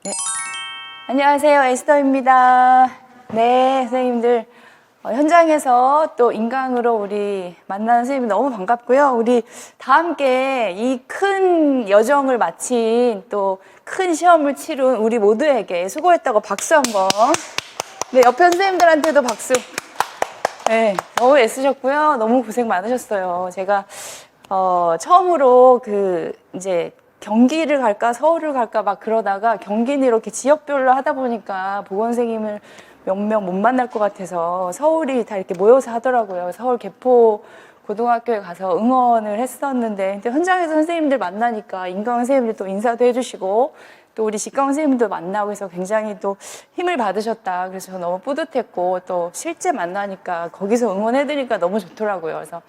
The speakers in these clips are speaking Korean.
네. 안녕하세요. 에스더입니다. 네, 선생님들. 현장에서 또 인강으로 우리 만나는 선생님이 너무 반갑고요. 우리 다 함께 이 큰 여정을 마친 또 큰 시험을 치룬 우리 모두에게 수고했다고 박수 한번. 네, 옆에 선생님들한테도 박수. 네, 너무 애쓰셨고요. 너무 고생 많으셨어요. 제가 처음으로 이제 경기를 갈까 서울을 갈까 막 그러다가 경기는 이렇게 지역별로 하다 보니까 보건선생님을 몇 명 못 만날 것 같아서 서울이 다 이렇게 모여서 하더라고요. 서울 개포 고등학교에 가서 응원을 했었는데 근데 현장에서 선생님들 만나니까 인강 선생님들 또 인사도 해주시고 또 우리 직강 선생님도 만나고 해서 굉장히 또 힘을 받으셨다. 그래서 너무 뿌듯했고 또 실제 만나니까 거기서 응원해드리니까 너무 좋더라고요. 그래서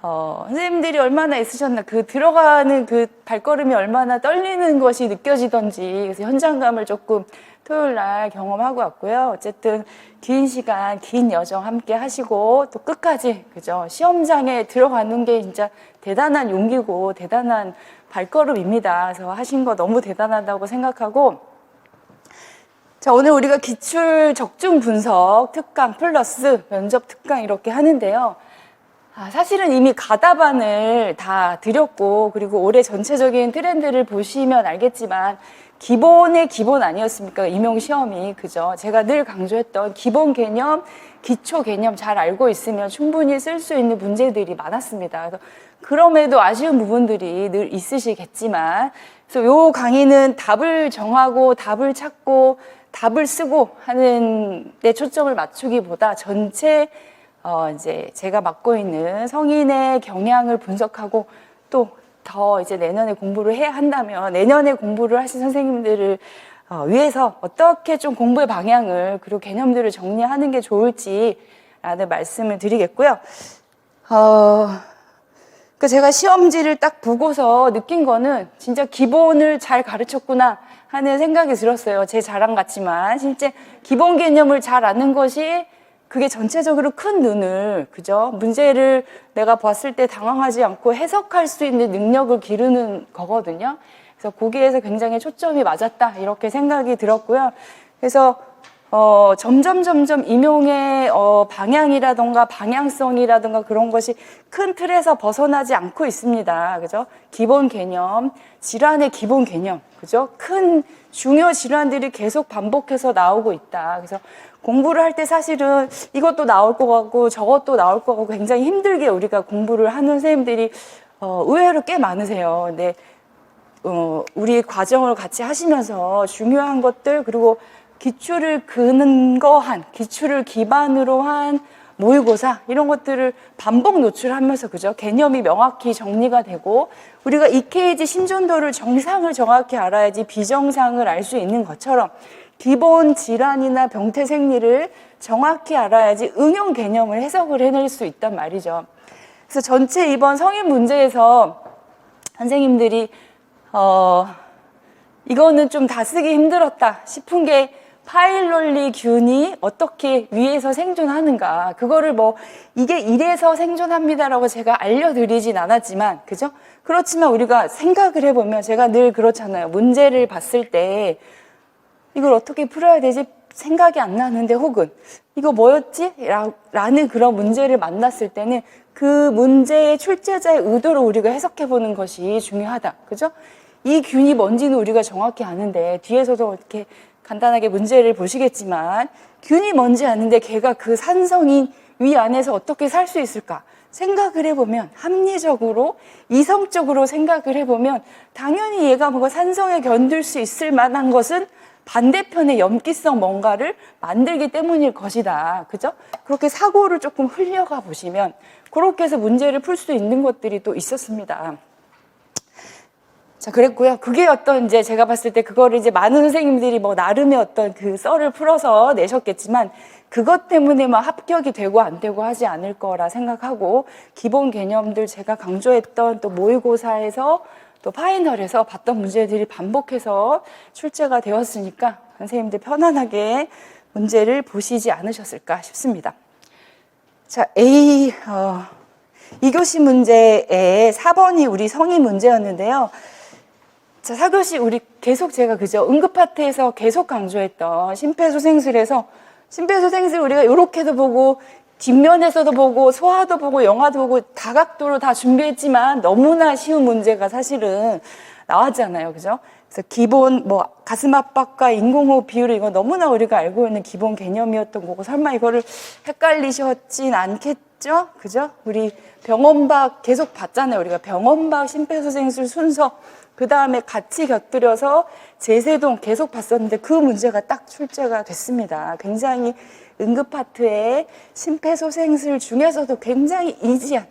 선생님들이 얼마나 애쓰셨나, 들어가는 발걸음이 얼마나 떨리는 것이 느껴지던지, 그래서 현장감을 조금 토요일 날 경험하고 왔고요. 어쨌든 긴 시간, 긴 여정 함께 하시고, 또 끝까지, 그죠? 시험장에 들어가는 게 진짜 대단한 용기고, 대단한 발걸음입니다. 그래서 하신 거 너무 대단하다고 생각하고, 자, 오늘 우리가 기출 적중 분석 특강 플러스 면접 특강 이렇게 하는데요. 사실은 이미 가다반을 다 드렸고 그리고 올해 전체적인 트렌드를 보시면 알겠지만 기본의 기본 아니었습니까? 임용시험이. 그죠? 제가 늘 강조했던 기본 개념, 기초 개념 잘 알고 있으면 충분히 쓸 수 있는 문제들이 많았습니다. 그래서 그럼에도 아쉬운 부분들이 늘 있으시겠지만 그래서 요 강의는 답을 정하고 답을 찾고 답을 쓰고 하는 데 초점을 맞추기보다 전체 이제 제가 맡고 있는 성인의 경향을 분석하고 또 더 이제 내년에 공부를 해야 한다면 내년에 공부를 하신 선생님들을 위해서 어떻게 좀 공부의 방향을 그리고 개념들을 정리하는 게 좋을지라는 말씀을 드리겠고요. 제가 시험지를 딱 보고서 느낀 거는 진짜 기본을 잘 가르쳤구나 하는 생각이 들었어요. 제 자랑 같지만 실제 기본 개념을 잘 아는 것이 그게 전체적으로 큰 눈을, 그죠? 문제를 내가 봤을 때 당황하지 않고 해석할 수 있는 능력을 기르는 거거든요. 그래서 거기에서 굉장히 초점이 맞았다, 이렇게 생각이 들었고요. 그래서, 점점 임용의, 방향이라던가 방향성이라던가 그런 것이 큰 틀에서 벗어나지 않고 있습니다. 그죠? 기본 개념, 질환의 기본 개념, 그죠? 큰 중요 질환들이 계속 반복해서 나오고 있다. 그래서 공부를 할 때 사실은 이것도 나올 것 같고 저것도 나올 것 같고 굉장히 힘들게 우리가 공부를 하는 선생님들이 의외로 꽤 많으세요. 근데 우리 과정을 같이 하시면서 중요한 것들 그리고 기출을 근거한 기출을 기반으로 한 모의고사 이런 것들을 반복 노출하면서 그죠? 개념이 명확히 정리가 되고 우리가 EKG 심전도를 정상을 정확히 알아야지 비정상을 알 수 있는 것처럼 기본 질환이나 병태 생리를 정확히 알아야지 응용 개념을 해석을 해낼 수 있단 말이죠. 그래서 전체 이번 성인 문제에서 선생님들이 이거는 좀 다 쓰기 힘들었다 싶은 게 파일롤리 균이 어떻게 위에서 생존하는가 그거를 이게 이래서 생존합니다라고 제가 알려드리진 않았지만 그죠? 그렇지만 우리가 생각을 해보면 제가 늘 그렇잖아요. 문제를 봤을 때 이걸 어떻게 풀어야 되지? 생각이 안 나는데 혹은 이거 뭐였지? 라는 그런 문제를 만났을 때는 그 문제의 출제자의 의도를 우리가 해석해보는 것이 중요하다. 그죠? 이 균이 뭔지는 우리가 정확히 아는데 뒤에서도 이렇게 간단하게 문제를 보시겠지만 균이 뭔지 아는데 걔가 그 산성인 위 안에서 어떻게 살 수 있을까? 생각을 해보면 합리적으로 이성적으로 생각을 해보면 당연히 얘가 산성에 견딜 수 있을 만한 것은 반대편의 염기성 뭔가를 만들기 때문일 것이다. 그죠? 그렇게 사고를 조금 흘려가 보시면 그렇게 해서 문제를 풀 수 있는 것들이 또 있었습니다. 자, 그랬고요. 그게 이제 제가 봤을 때 그거를 이제 많은 선생님들이 나름의 그 썰을 풀어서 내셨겠지만 그것 때문에 합격이 되고 안 되고 하지 않을 거라 생각하고 기본 개념들 제가 강조했던 또 모의고사에서 또 파이널에서 봤던 문제들이 반복해서 출제가 되었으니까 선생님들 편안하게 문제를 보시지 않으셨을까 싶습니다. 자, 2교시 문제의 4번이 우리 성인 문제였는데요. 자, 4교시 우리 계속 제가 그죠? 응급파트에서 계속 강조했던 심폐소생술에서 심폐소생술 우리가 요렇게도 보고 뒷면에서도 보고 소화도 보고 영화도 보고 다각도로 다 준비했지만 너무나 쉬운 문제가 사실은 나왔잖아요. 그죠? 그래서 기본 뭐 가슴 압박과 인공호흡 비율 이거 너무나 우리가 알고 있는 기본 개념이었던 거고 설마 이거를 헷갈리셨진 않겠죠? 그죠? 우리 병원박 계속 봤잖아요. 우리가 병원박 심폐소생술 순서 그 다음에 같이 곁들여서 제세동 계속 봤었는데 그 문제가 딱 출제가 됐습니다. 굉장히 응급파트의 심폐소생술 중에서도 굉장히 이지한,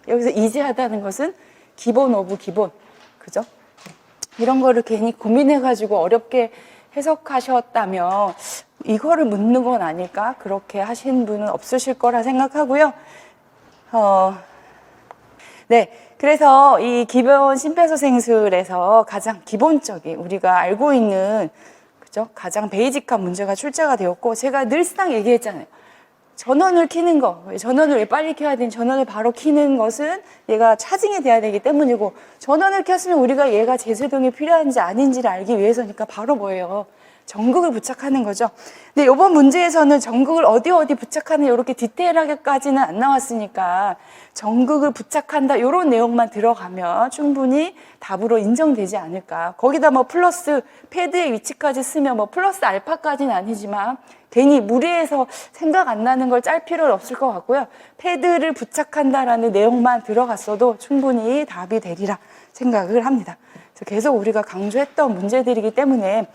여기서 이지하다는 것은 기본 오브 기본, 그죠? 이런 거를 괜히 고민해가지고 어렵게 해석하셨다면 이거를 묻는 건 아닐까? 그렇게 하신 분은 없으실 거라 생각하고요. 네. 그래서 이 기본 심폐소생술에서 가장 기본적인 우리가 알고 있는 그죠? 가장 베이직한 문제가 출제가 되었고 제가 늘상 얘기했잖아요. 전원을 켜는 거, 전원을 왜 빨리 켜야 되는 전원을 바로 켜는 것은 얘가 차징이 돼야 되기 때문이고 전원을 켰으면 우리가 얘가 제세동이 필요한지 아닌지를 알기 위해서니까 바로 뭐예요? 전극을 부착하는 거죠. 근데 이번 문제에서는 전극을 어디 부착하는 이렇게 디테일하게까지는 안 나왔으니까 전극을 부착한다 이런 내용만 들어가면 충분히 답으로 인정되지 않을까. 거기다 뭐 플러스 패드의 위치까지 쓰면 뭐 플러스 알파까지는 아니지만 괜히 무리해서 생각 안 나는 걸 짤 필요는 없을 것 같고요. 패드를 부착한다라는 내용만 들어갔어도 충분히 답이 되리라 생각을 합니다. 그래서 계속 우리가 강조했던 문제들이기 때문에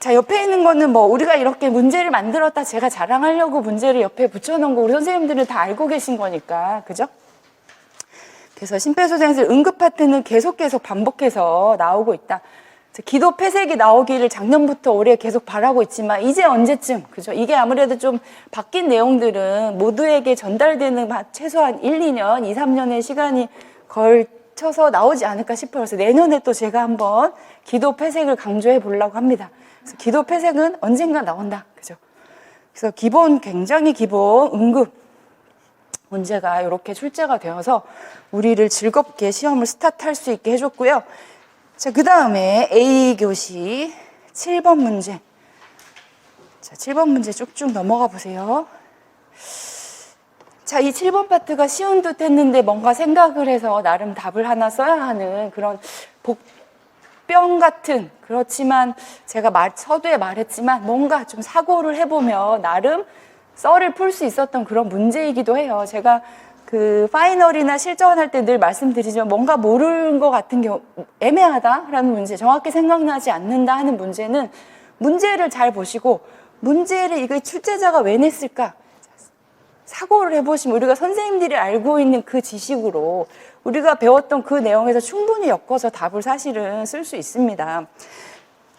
자, 옆에 있는 거는 뭐 우리가 이렇게 문제를 만들었다 제가 자랑하려고 문제를 옆에 붙여놓은 거 우리 선생님들은 다 알고 계신 거니까 그죠? 그래서 심폐소생술 응급파트는 계속 반복해서 나오고 있다. 기도 폐색이 나오기를 작년부터 올해 계속 바라고 있지만 이제 언제쯤 그죠? 이게 아무래도 좀 바뀐 내용들은 모두에게 전달되는 최소한 1, 2년, 2, 3년의 시간이 걸쳐서 나오지 않을까 싶어요. 그래서 내년에 또 제가 한번 기도 폐색을 강조해 보려고 합니다. 그래서 기도 폐색은 언젠가 나온다. 그죠? 그래서 굉장히 기본 응급 문제가 이렇게 출제가 되어서 우리를 즐겁게 시험을 스타트할 수 있게 해줬고요. 자, 그 다음에 A교시 7번 문제. 자, 7번 문제 쭉쭉 넘어가 보세요. 자, 이 7번 파트가 쉬운 듯 했는데 뭔가 생각을 해서 나름 답을 하나 써야 하는 그런 복병 같은 그렇지만 제가 서두에 말했지만 뭔가 좀 사고를 해보면 나름 썰을 풀 수 있었던 그런 문제이기도 해요. 제가 그 파이널이나 실전할 때 늘 말씀드리지만 뭔가 모르는 것 같은 경우 애매하다라는 문제, 정확히 생각나지 않는다 하는 문제는 문제를 잘 보시고 문제를 이거 출제자가 왜 냈을까? 사고를 해보시면 우리가 선생님들이 알고 있는 그 지식으로 우리가 배웠던 그 내용에서 충분히 엮어서 답을 사실은 쓸 수 있습니다.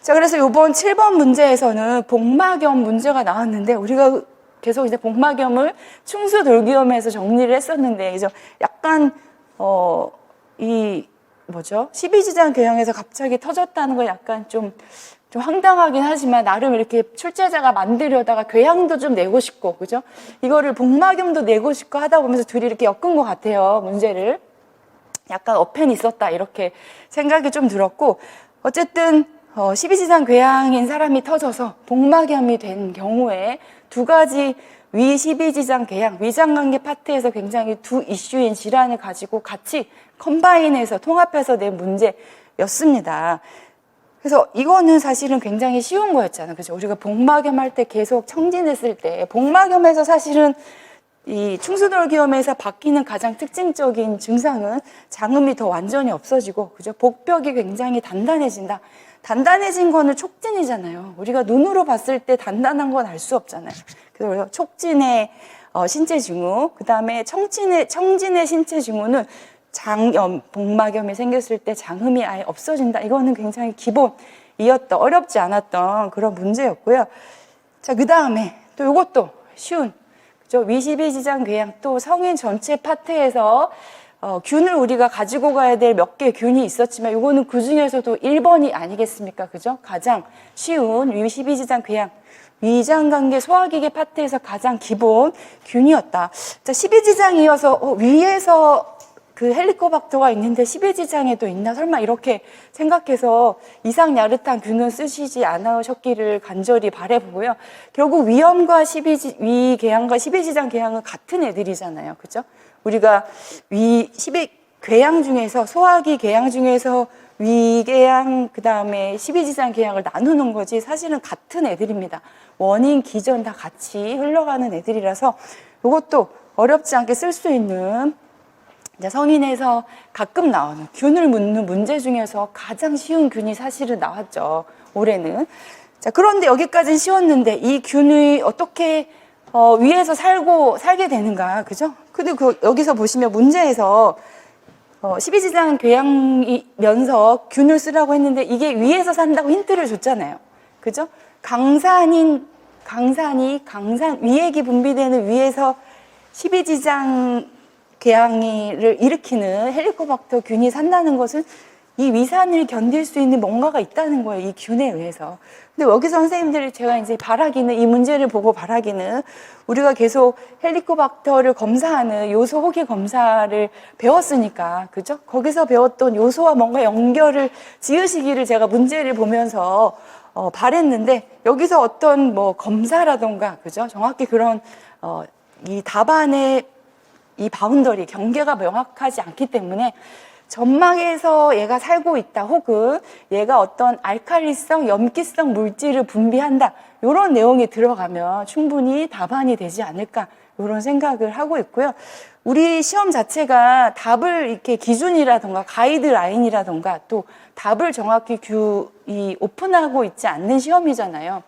자, 그래서 이번 7번 문제에서는 복막염 문제가 나왔는데 우리가 계속 이제 복막염을 충수돌기염에서 정리를 했었는데 이제 약간 이 뭐죠? 12지장 궤양에서 갑자기 터졌다는 건 약간 좀 황당하긴 하지만 나름 이렇게 출제자가 만들려다가 궤양도 좀 내고 싶고 그죠? 이거를 복막염도 내고 싶고 하다 보면서 둘이 이렇게 엮은 것 같아요. 문제를 약간 어펜이 있었다 이렇게 생각이 좀 들었고 어쨌든 12지장 궤양인 사람이 터져서 복막염이 된 경우에 두 가지 위 12지장 궤양, 위장관계 파트에서 굉장히 두 이슈인 질환을 가지고 같이 컴바인해서 통합해서 낸 문제였습니다. 그래서 이거는 사실은 굉장히 쉬운 거였잖아요. 그죠? 우리가 복막염 할 때 계속 청진했을 때 복막염에서 사실은 이 충수돌기염에서 바뀌는 가장 특징적인 증상은 장음이 더 완전히 없어지고 그죠? 복벽이 굉장히 단단해진다. 단단해진 거는 촉진이잖아요. 우리가 눈으로 봤을 때 단단한 건 알 수 없잖아요. 그래서 촉진의 신체 징후, 그 다음에 청진의 신체 징후는 장염, 복막염이 생겼을 때 장음이 아예 없어진다. 이거는 굉장히 기본이었던, 어렵지 않았던 그런 문제였고요. 자, 그 다음에 또 이것도 쉬운, 그죠? 위12지장 궤양 또 성인 전체 파트에서 균을 우리가 가지고 가야 될 몇 개의 균이 있었지만 이거는 그 중에서도 1번이 아니겠습니까? 그죠? 가장 쉬운 위12지장 궤양, 위장관계 소화기계 파트에서 가장 기본 균이었다. 자, 12지장이어서 위에서 그 헬리코박터가 있는데 십이지장에도 있나 설마 이렇게 생각해서 이상 야릇한 균은 쓰시지 않으셨기를 간절히 바라보고요. 결국 위염과 위궤양과 십이지장 궤양은 같은 애들이잖아요. 그죠? 우리가 궤양 중에서 소화기 궤양 중에서 위궤양 그다음에 십이지장 궤양을 나누는 거지 사실은 같은 애들입니다. 원인 기전 다 같이 흘러가는 애들이라서 이것도 어렵지 않게 쓸 수 있는 성인에서 가끔 나오는 균을 묻는 문제 중에서 가장 쉬운 균이 사실은 나왔죠. 올해는. 자, 그런데 여기까지는 쉬웠는데 이 균이 어떻게 위에서 살게 되는가, 그죠? 근데 여기서 보시면 문제에서 십이지장 궤양이면서 균을 쓰라고 했는데 이게 위에서 산다고 힌트를 줬잖아요. 그죠? 강산 위액이 분비되는 위에서 십이지장 궤양을 일으키는 헬리코박터 균이 산다는 것은 이 위산을 견딜 수 있는 뭔가가 있다는 거예요. 이 균에 의해서. 근데 여기서 선생님들이 제가 이제 바라기는 이 문제를 보고 바라기는 우리가 계속 헬리코박터를 검사하는 요소 호기 검사를 배웠으니까 그죠? 거기서 배웠던 요소와 뭔가 연결을 지으시기를 제가 문제를 보면서 바랬는데 여기서 어떤 뭐 검사라던가 그죠? 정확히 그런 이 답안의 이 바운더리 경계가 명확하지 않기 때문에 점막에서 얘가 살고 있다 혹은 얘가 어떤 알칼리성, 염기성 물질을 분비한다 이런 내용이 들어가면 충분히 답안이 되지 않을까 이런 생각을 하고 있고요. 우리 시험 자체가 답을 이렇게 기준이라던가 가이드라인이라던가 또 답을 정확히 오픈하고 있지 않는 시험이잖아요.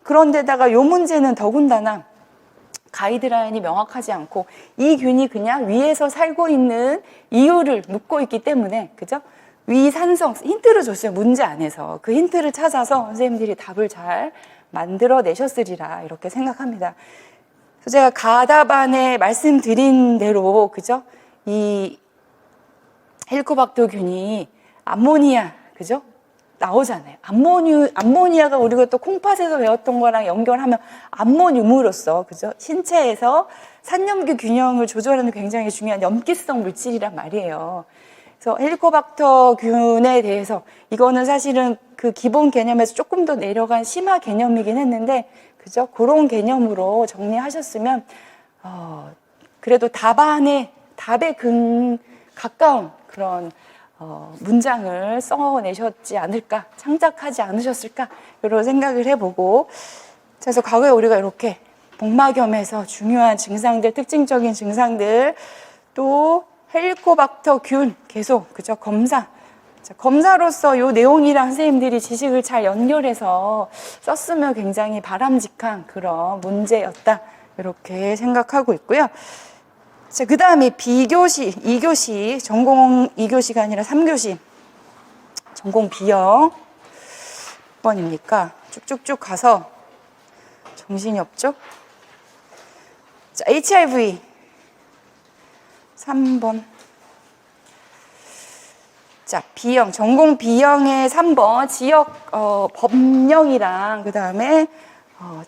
그런데다가 요 문제는 더군다나 가이드라인이 명확하지 않고 이 균이 그냥 위에서 살고 있는 이유를 묻고 있기 때문에 그죠? 위산성 힌트를 줬어요. 문제 안에서 그 힌트를 찾아서 선생님들이 답을 잘 만들어내셨으리라 이렇게 생각합니다. 그래서 제가 가답안에 말씀드린 대로 그죠? 이 헬리코박터균이 암모니아 그죠? 나오잖아요. 암모니아가 우리가 또 콩팥에서 배웠던 거랑 연결하면 암모늄으로서 그죠? 신체에서 산염기 균형을 조절하는 굉장히 중요한 염기성 물질이란 말이에요. 그래서 헬리코박터균에 대해서 이거는 사실은 그 기본 개념에서 조금 더 내려간 심화 개념이긴 했는데 그죠? 그런 개념으로 정리하셨으면 그래도 답에 가까운 그런 문장을 써내셨지 않을까, 창작하지 않으셨을까, 이런 생각을 해보고, 그래서 과거에 우리가 이렇게 복막염에서 중요한 증상들, 특징적인 증상들, 또 헬리코박터균 계속, 그죠? 검사로서 요 내용이랑 선생님들이 지식을 잘 연결해서 썼으면 굉장히 바람직한 그런 문제였다, 이렇게 생각하고 있고요. 자, 그 다음에 2교시, 전공 2교시가 아니라 3교시, 전공 B형, 몇 번입니까? 쭉쭉쭉 가서 정신이 없죠? 자, HIV, 3번. 자, B형, 전공 B형의 3번, 지역, 법령이랑, 그 다음에,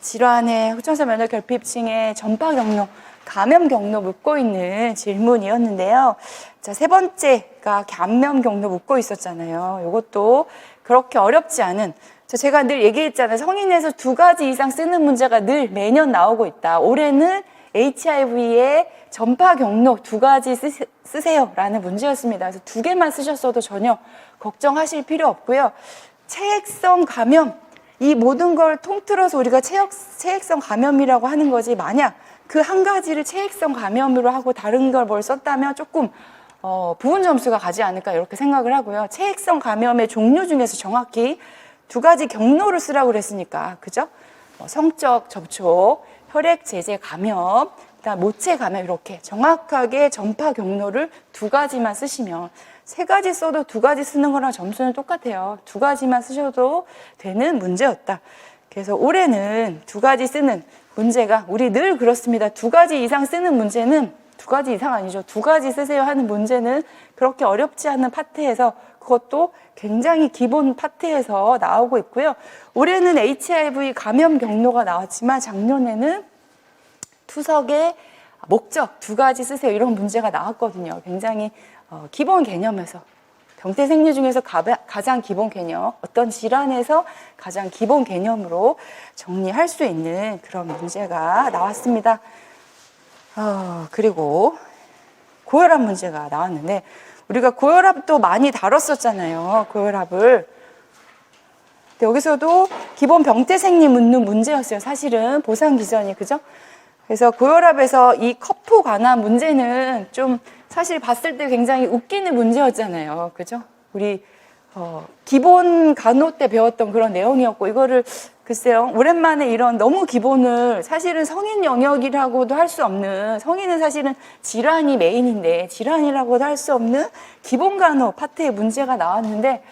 질환의 흡전성 면역 결핍증의 전파 경로, 감염 경로 묻고 있는 질문이었는데요. 자, 세 번째가 감염 경로 묻고 있었잖아요. 이것도 그렇게 어렵지 않은, 제가 늘 얘기했잖아요. 성인에서 2가지 이상 쓰는 문제가 늘 매년 나오고 있다. 올해는 HIV의 전파 경로 2가지 쓰세요라는 문제였습니다. 그래서 2개만 쓰셨어도 전혀 걱정하실 필요 없고요. 체액성 감염, 이 모든 걸 통틀어서 우리가 체액성 감염이라고 하는 거지, 만약 그 한 가지를 체액성 감염으로 하고 다른 걸 뭘 썼다면 조금 부분 점수가 가지 않을까 이렇게 생각을 하고요. 체액성 감염의 종류 중에서 정확히 2가지 경로를 쓰라고 그랬으니까 그죠? 성적 접촉, 혈액 제제 감염, 그다음 모체 감염 이렇게 정확하게 전파 경로를 2가지만 쓰시면 3가지 써도 2가지 쓰는 거랑 점수는 똑같아요. 2가지만 쓰셔도 되는 문제였다. 그래서 올해는 2가지 쓰는 문제가 우리 늘 그렇습니다. 2가지 이상 쓰는 문제는 2가지 이상 아니죠. 2가지 쓰세요 하는 문제는 그렇게 어렵지 않은 파트에서 그것도 굉장히 기본 파트에서 나오고 있고요. 올해는 HIV 감염 경로가 나왔지만 작년에는 투석의 목적 2가지 쓰세요 이런 문제가 나왔거든요. 굉장히 기본 개념에서 병태 생리 중에서 가장 기본 개념, 어떤 질환에서 가장 기본 개념으로 정리할 수 있는 그런 문제가 나왔습니다. 그리고 고혈압 문제가 나왔는데 우리가 고혈압도 많이 다뤘었잖아요. 고혈압을. 근데 여기서도 기본 병태 생리 묻는 문제였어요. 사실은 보상 기전이, 그죠? 그래서 고혈압에서 이 커프 관한 문제는 좀 사실 봤을 때 굉장히 웃기는 문제였잖아요. 그죠? 우리 기본 간호 때 배웠던 그런 내용이었고, 이거를 글쎄요, 오랜만에 이런 너무 기본을, 사실은 성인 영역이라고도 할 수 없는, 성인은 사실은 질환이 메인인데 질환이라고도 할 수 없는 기본 간호 파트의 문제가 나왔는데,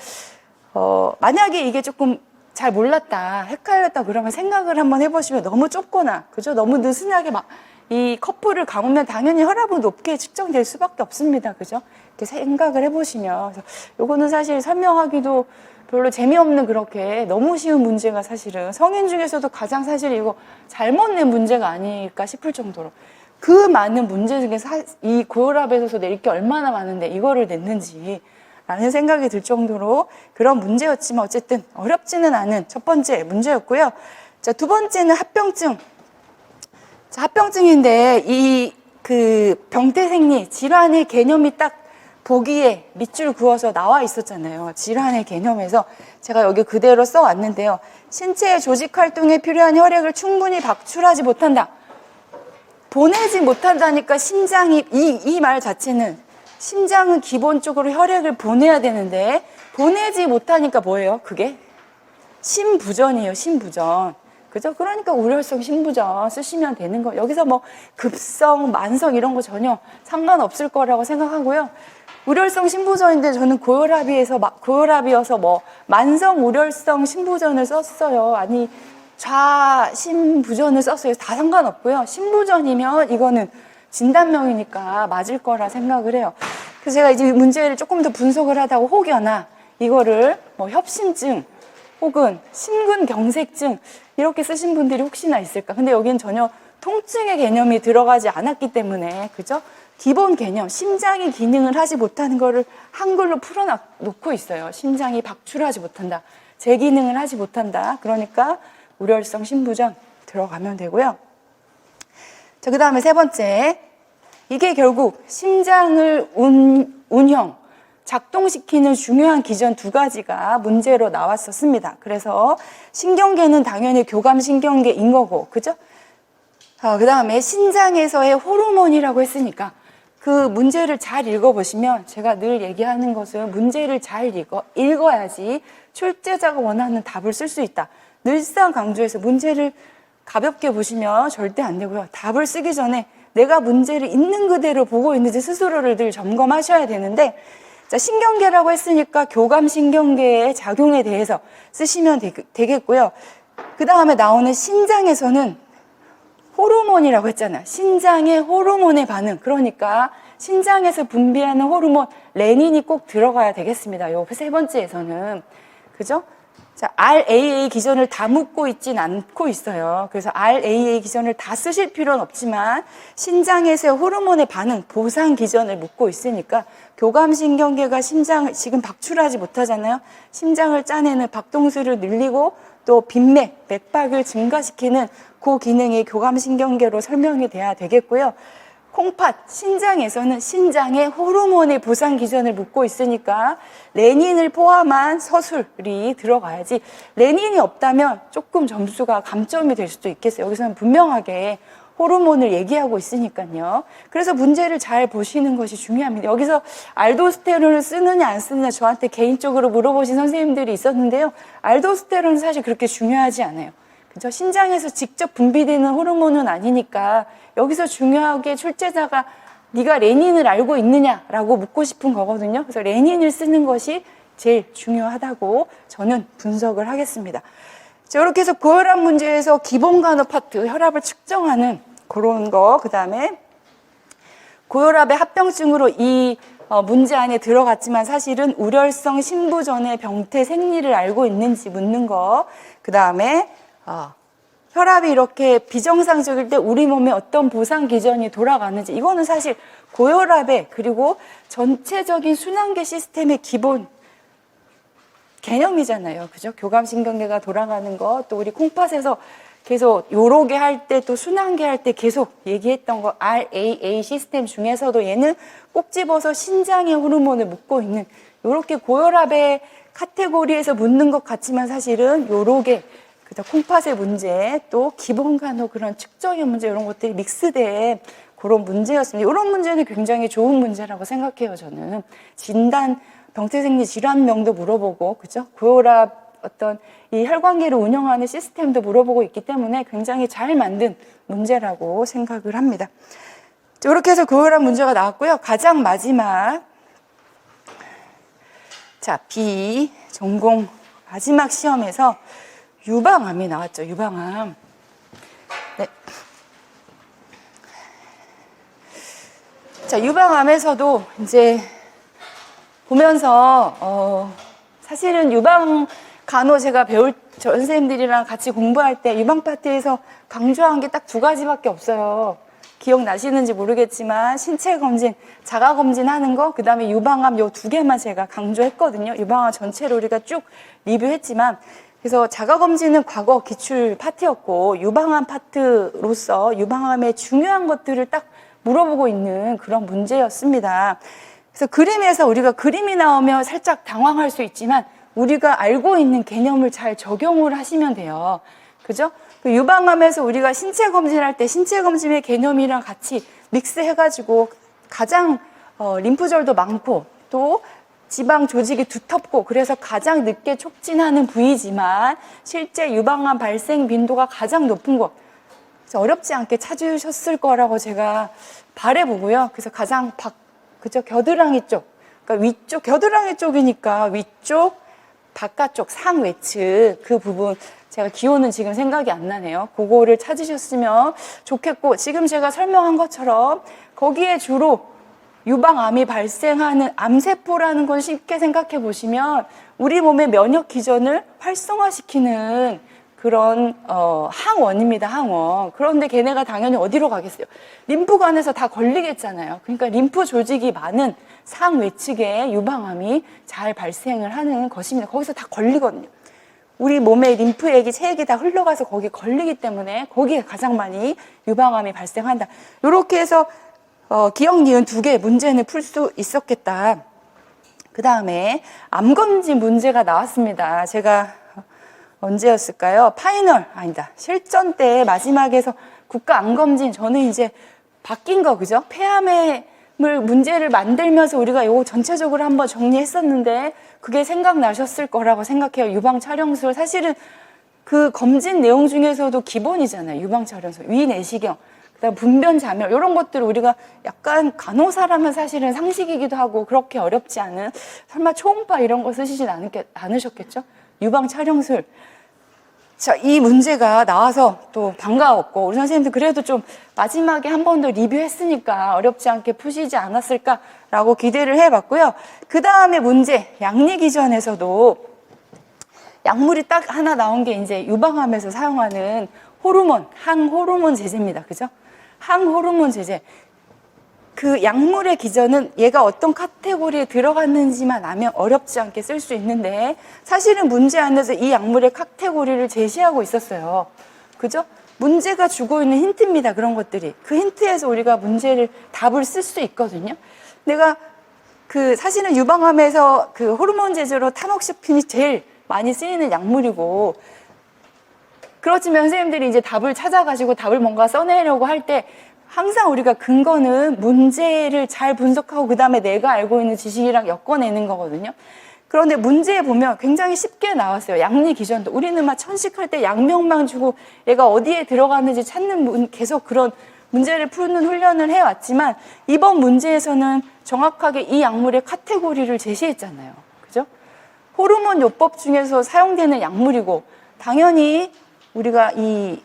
만약에 이게 조금 잘 몰랐다, 헷갈렸다 그러면 생각을 한번 해보시면, 너무 좁거나, 그죠? 너무 느슨하게 막 이 커프를 감으면 당연히 혈압은 높게 측정될 수밖에 없습니다. 그죠? 이렇게 생각을 해보시면. 그래서 요거는 사실 설명하기도 별로 재미없는, 그렇게 너무 쉬운 문제가 사실은 성인 중에서도 가장 사실 이거 잘못 낸 문제가 아닐까 싶을 정도로, 그 많은 문제 중에서 이 고혈압에서 낼 게 얼마나 많은데 이거를 냈는지 라는 생각이 들 정도로 그런 문제였지만, 어쨌든 어렵지는 않은 첫 번째 문제였고요. 자, 두 번째는 합병증. 자, 합병증인데 이 병태 생리 질환의 개념이 딱 보기에 밑줄 그어서 나와 있었잖아요. 질환의 개념에서 제가 여기 그대로 써왔는데요. 신체의 조직 활동에 필요한 혈액을 충분히 박출하지 못한다. 보내지 못한다니까 심장이, 이 말 자체는, 심장은 기본적으로 혈액을 보내야 되는데 보내지 못하니까 뭐예요? 그게 심부전이에요. 심부전. 그죠? 그러니까 우려성 심부전 쓰시면 되는 거. 여기서 뭐 급성, 만성 이런 거 전혀 상관없을 거라고 생각하고요. 우려성 심부전인데 저는 고혈압이어서 뭐 만성 우려성 심부전을 썼어요. 아니 좌심부전을 썼어요. 다 상관없고요. 심부전이면 이거는 진단명이니까 맞을 거라 생각을 해요. 그래서 제가 이제 이 문제를 조금 더 분석을 하다가 혹여나 이거를 뭐 협심증 혹은 심근경색증 이렇게 쓰신 분들이 혹시나 있을까. 근데 여기는 전혀 통증의 개념이 들어가지 않았기 때문에, 그죠? 기본 개념, 심장이 기능을 하지 못하는 거를 한글로 풀어놓고 있어요. 심장이 박출하지 못한다, 재기능을 하지 못한다. 그러니까 우려성 심부전 들어가면 되고요. 자, 그 다음에 세 번째, 이게 결국 심장을 운영, 작동시키는 중요한 기전 두 가지가 문제로 나왔었습니다. 그래서 신경계는 당연히 교감신경계인 거고, 그죠? 그 다음에 신장에서의 호르몬이라고 했으니까 그 문제를 잘 읽어보시면, 제가 늘 얘기하는 것은 문제를 잘 읽어야지 출제자가 원하는 답을 쓸 수 있다. 늘상 강조해서 문제를 가볍게 보시면 절대 안 되고요. 답을 쓰기 전에 내가 문제를 있는 그대로 보고 있는지 스스로를 늘 점검하셔야 되는데, 자, 신경계라고 했으니까 교감신경계의 작용에 대해서 쓰시면 되겠고요. 그 다음에 나오는 신장에서는 호르몬이라고 했잖아요. 신장의 호르몬의 반응. 그러니까 신장에서 분비하는 호르몬 레닌이 꼭 들어가야 되겠습니다. 요 세 번째에서는. 그죠? 자, RAA 기전을 다 묻고 있진 않고 있어요. 그래서 RAA 기전을 다 쓰실 필요는 없지만 신장에서의 호르몬의 반응, 보상 기전을 묻고 있으니까, 교감신경계가 심장을 지금 박출하지 못하잖아요. 심장을 짜내는 박동수를 늘리고 또 빈맥, 맥박을 증가시키는 그 기능이 교감신경계로 설명이 돼야 되겠고요. 콩팥, 신장에서는 신장의 호르몬의 보상 기전을 묻고 있으니까 레닌을 포함한 서술이 들어가야지, 레닌이 없다면 조금 점수가 감점이 될 수도 있겠어요. 여기서는 분명하게 호르몬을 얘기하고 있으니까요. 그래서 문제를 잘 보시는 것이 중요합니다. 여기서 알도스테론을 쓰느냐 안 쓰느냐 저한테 개인적으로 물어보신 선생님들이 있었는데요. 알도스테론은 사실 그렇게 중요하지 않아요. 그죠? 신장에서 직접 분비되는 호르몬은 아니니까 여기서 중요하게 출제자가 네가 레닌을 알고 있느냐라고 묻고 싶은 거거든요. 그래서 레닌을 쓰는 것이 제일 중요하다고 저는 분석을 하겠습니다. 자, 이렇게 해서 고혈압 문제에서 기본 간호 파트, 혈압을 측정하는 그런 거, 그 다음에 고혈압의 합병증으로 이 문제 안에 들어갔지만 사실은 우려성 심부전의 병태 생리를 알고 있는지 묻는 거, 그 다음에 혈압이 이렇게 비정상적일 때 우리 몸에 어떤 보상 기전이 돌아가는지, 이거는 사실 고혈압의 그리고 전체적인 순환계 시스템의 기본 개념이잖아요. 그죠? 교감신경계가 돌아가는 것, 또 우리 콩팥에서 계속 요로계 할 때, 또 순환계 할 때 계속 얘기했던 거, RAA 시스템 중에서도 얘는 꼭 집어서 신장의 호르몬을 묻고 있는, 요렇게 고혈압의 카테고리에서 묻는 것 같지만 사실은 요로계, 그죠? 콩팥의 문제, 또 기본간호 그런 측정의 문제, 이런 것들이 믹스된 그런 문제였습니다. 이런 문제는 굉장히 좋은 문제라고 생각해요, 저는. 진단, 병태생리 질환명도 물어보고, 그죠? 고혈압 어떤 이 혈관계를 운영하는 시스템도 물어보고 있기 때문에 굉장히 잘 만든 문제라고 생각을 합니다. 이렇게 해서 고혈압 문제가 나왔고요. 가장 마지막, 자, B 전공 마지막 시험에서 유방암이 나왔죠. 유방암. 네. 자, 유방암에서도 이제 보면서 사실은 유방 간호 제가 배울 선생님들이랑 같이 공부할 때 유방 파트에서 강조한 게 딱 두 가지밖에 없어요. 기억나시는지 모르겠지만 신체 검진, 자가 검진 하는 거, 그 다음에 유방암 요 두 개만 제가 강조했거든요. 유방암 전체로 우리가 쭉 리뷰했지만, 그래서 자가 검진은 과거 기출 파트였고 유방암 파트로서 유방암의 중요한 것들을 딱 물어보고 있는 그런 문제였습니다. 그래서 그림에서 우리가 그림이 나오면 살짝 당황할 수 있지만 우리가 알고 있는 개념을 잘 적용을 하시면 돼요. 그죠? 그 유방암에서 우리가 신체 검진할 때 신체 검진의 개념이랑 같이 믹스해가지고 가장 림프절도 많고 또 지방 조직이 두텁고 그래서 가장 늦게 촉진하는 부위지만 실제 유방암 발생 빈도가 가장 높은 곳, 어렵지 않게 찾으셨을 거라고 제가 바라보고요. 그래서 가장 그죠? 겨드랑이 쪽, 그러니까 위쪽, 겨드랑이 쪽이니까 위쪽, 바깥쪽, 상외측 그 부분, 제가 기호는 지금 생각이 안 나네요. 그거를 찾으셨으면 좋겠고, 지금 제가 설명한 것처럼 거기에 주로 유방암이 발생하는 암세포라는 건 쉽게 생각해 보시면 우리 몸의 면역 기전을 활성화시키는 그런 항원입니다. 항원. 그런데 걔네가 당연히 어디로 가겠어요? 림프관에서 다 걸리겠잖아요. 그러니까 림프 조직이 많은 상외측에 유방암이 잘 발생을 하는 것입니다. 거기서 다 걸리거든요. 우리 몸에 림프액이 체액이 다 흘러가서 거기 걸리기 때문에 거기에 가장 많이 유방암이 발생한다. 이렇게 해서 기억, 니은 두 개의 문제는 풀 수 있었겠다. 그 다음에 암검진 문제가 나왔습니다. 제가 언제였을까요? 파이널, 아니다. 실전 때 마지막에서 국가 암검진, 저는 이제 바뀐 거, 그죠? 폐암을 문제를 만들면서 우리가 이거 전체적으로 한번 정리했었는데 그게 생각나셨을 거라고 생각해요. 유방 촬영술. 사실은 그 검진 내용 중에서도 기본이잖아요. 유방 촬영술. 위 내시경. 그다음 분변 자멸 이런 것들을 우리가 약간 간호사라면 사실은 상식이기도 하고 그렇게 어렵지 않은, 설마 초음파 이런 거 쓰시진 않으셨겠죠? 유방 촬영술. 자, 이 문제가 나와서 또 반가웠고 우리 선생님들 그래도 좀 마지막에 한 번 더 리뷰했으니까 어렵지 않게 푸시지 않았을까라고 기대를 해봤고요. 그 다음에 문제, 양리기전에서도 약물이 딱 하나 나온 게 이제 유방암에서 사용하는 호르몬, 항호르몬 제제입니다. 그죠? 항호르몬 제제. 그 약물의 기전은 얘가 어떤 카테고리에 들어갔는지만 알면 어렵지 않게 쓸 수 있는데 사실은 문제 안에서 이 약물의 카테고리를 제시하고 있었어요. 그죠? 문제가 주고 있는 힌트입니다. 그런 것들이. 그 힌트에서 우리가 문제를, 답을 쓸 수 있거든요. 내가 사실은 유방암에서 그 호르몬 제제로 타목시핀이 제일 많이 쓰이는 약물이고, 그렇지만 선생님들이 이제 답을 찾아가지고 답을 뭔가 써내려고 할 때 항상 우리가 근거는 문제를 잘 분석하고 그 다음에 내가 알고 있는 지식이랑 엮어내는 거거든요. 그런데 문제에 보면 굉장히 쉽게 나왔어요. 양리기전도. 우리는 막 천식할 때 양명만 주고 얘가 어디에 들어갔는지 찾는 계속 그런 문제를 푸는 훈련을 해왔지만 이번 문제에서는 정확하게 이 약물의 카테고리를 제시했잖아요. 그죠? 호르몬 요법 중에서 사용되는 약물이고 당연히 우리가 이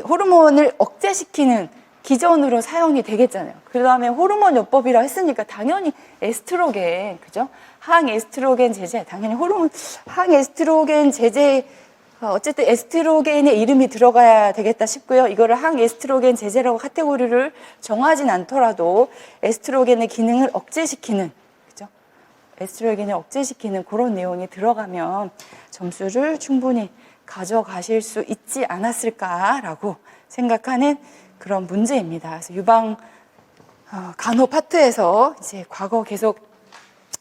호르몬을 억제시키는 기전으로 사용이 되겠잖아요. 그 다음에 호르몬 요법이라 했으니까 당연히 에스트로겐, 그죠? 항에스트로겐 제제, 당연히 항에스트로겐 제제 어쨌든 에스트로겐의 이름이 들어가야 되겠다 싶고요. 이거를 항에스트로겐 제제라고 카테고리를 정하진 않더라도 에스트로겐의 기능을 억제시키는, 그죠? 에스트로겐을 억제시키는 그런 내용이 들어가면 점수를 충분히 가져가실 수 있지 않았을까라고 생각하는 그런 문제입니다. 그래서 유방 간호 파트에서 이제 과거 계속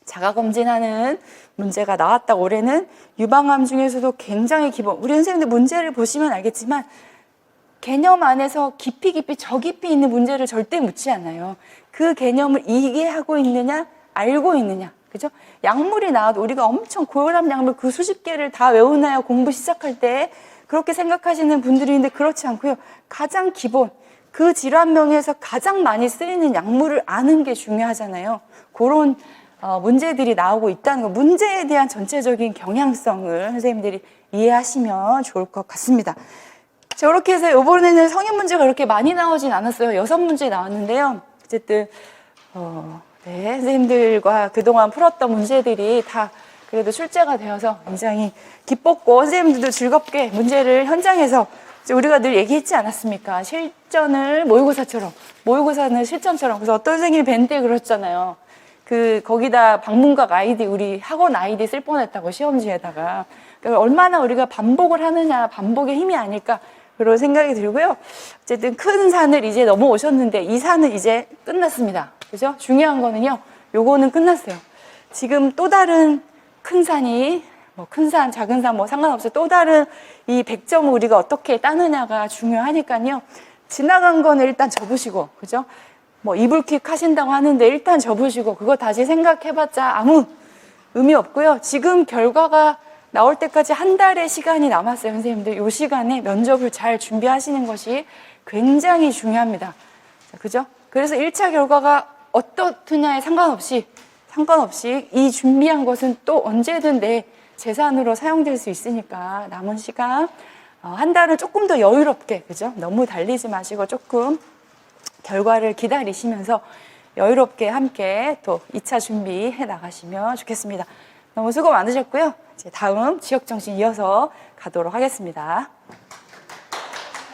자가검진하는 문제가 나왔다. 올해는 유방암 중에서도 굉장히 기본, 우리 선생님들 문제를 보시면 알겠지만 개념 안에서 깊이 저 깊이 있는 문제를 절대 묻지 않아요. 그 개념을 이해하고 있느냐, 알고 있느냐, 그죠? 약물이 나와도 우리가 엄청 고혈압 약물 그 수십 개를 다 외우나요? 공부 시작할 때 그렇게 생각하시는 분들이 있는데 그렇지 않고요. 가장 기본, 그 질환명에서 가장 많이 쓰이는 약물을 아는 게 중요하잖아요. 그런 문제들이 나오고 있다는 거, 문제에 대한 전체적인 경향성을 선생님들이 이해하시면 좋을 것 같습니다. 저렇게 해서 이번에는 성인 문제가 그렇게 많이 나오진 않았어요. 6문제 나왔는데요. 어쨌든 네, 선생님들과 그동안 풀었던 문제들이 다 그래도 출제가 되어서 굉장히 기뻤고, 선생님들도 즐겁게 문제를 현장에서 우리가 늘 얘기했지 않았습니까? 실전을 모의고사처럼, 모의고사는 실전처럼. 그래서 어떤 선생님이 밴드에 그랬잖아요. 거기다 방문각 아이디, 우리 학원 아이디 쓸 뻔했다고, 시험지에다가. 그러니까 얼마나 우리가 반복을 하느냐, 반복의 힘이 아닐까, 그런 생각이 들고요. 어쨌든 큰 산을 이제 넘어오셨는데, 이 산은 이제 끝났습니다. 그죠? 중요한 거는요, 요거는 끝났어요. 지금 또 다른 큰 산이, 큰 산, 작은 산, 상관없어요. 또 다른 이 100점을 우리가 어떻게 따느냐가 중요하니까요. 지나간 거는 일단 접으시고, 그죠? 이불킥 하신다고 하는데 일단 접으시고 그거 다시 생각해봤자 아무 의미 없고요. 지금 결과가 나올 때까지 한 달의 시간이 남았어요. 선생님들 이 시간에 면접을 잘 준비하시는 것이 굉장히 중요합니다. 그죠? 그래서 1차 결과가 어떻느냐에 상관없이 이 준비한 것은 또 언제든 내 재산으로 사용될 수 있으니까 남은 시간 한 달은 조금 더 여유롭게, 그죠? 너무 달리지 마시고 조금 결과를 기다리시면서 여유롭게 함께 또 2차 준비해 나가시면 좋겠습니다. 너무 수고 많으셨고요. 이제 다음 지역정신 이어서 가도록 하겠습니다.